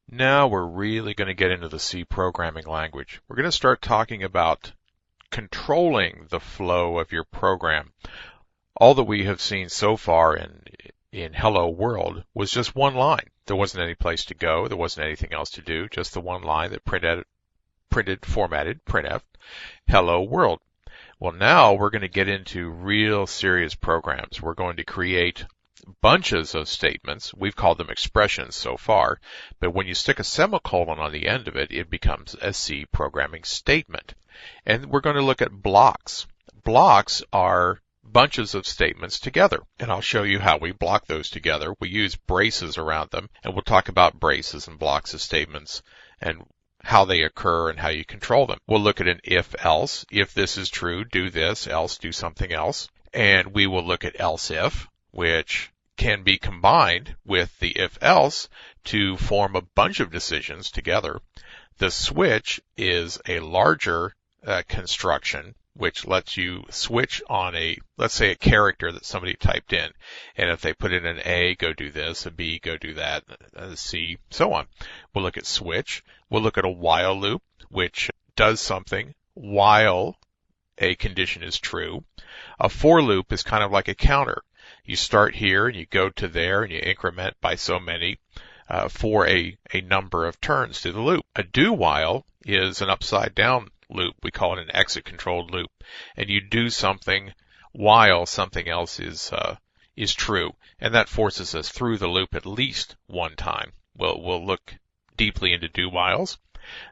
Now we're really going to get into the C programming language. We're going to start talking about controlling the flow of your program. All that we have seen so far in Hello World was just one line. There wasn't any place to go. There wasn't anything else to do. Just the one line that formatted, printf, Hello World. Well, now we're going to get into real serious programs. We're going to create bunches of statements. We've called them expressions so far, but when you stick a semicolon on the end of it, it becomes a C programming statement. And we're going to look at blocks. Blocks are bunches of statements together, and I'll show you how we block those together. We use braces around them, and we'll talk about braces and blocks of statements and how they occur and how you control them. We'll look at an if-else. If this is true, do this, else do something else. And we will look at else-if, which can be combined with the if-else to form a bunch of decisions together. The switch is a larger construction which lets you switch on let's say a character that somebody typed in. And if they put in an A, go do this, a B, go do that, a C, so on. We'll look at switch. We'll look at a while loop, which does something while a condition is true. A for loop is kind of like a counter. You start here and you go to there and you increment by so many for a number of turns to the loop. A do while is an upside down loop. We call it an exit controlled loop. And you do something while something else is true. And that forces us through the loop at least one time. We'll look deeply into do whiles.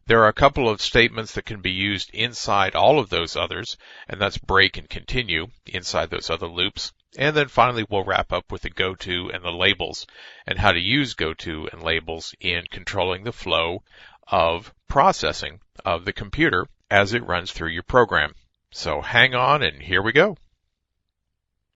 There are a couple of statements that can be used inside all of those others, and that's break and continue inside those other loops. And then finally, we'll wrap up with the goto and the labels and how to use goto and labels in controlling the flow of processing of the computer as it runs through your program. So hang on, and here we go.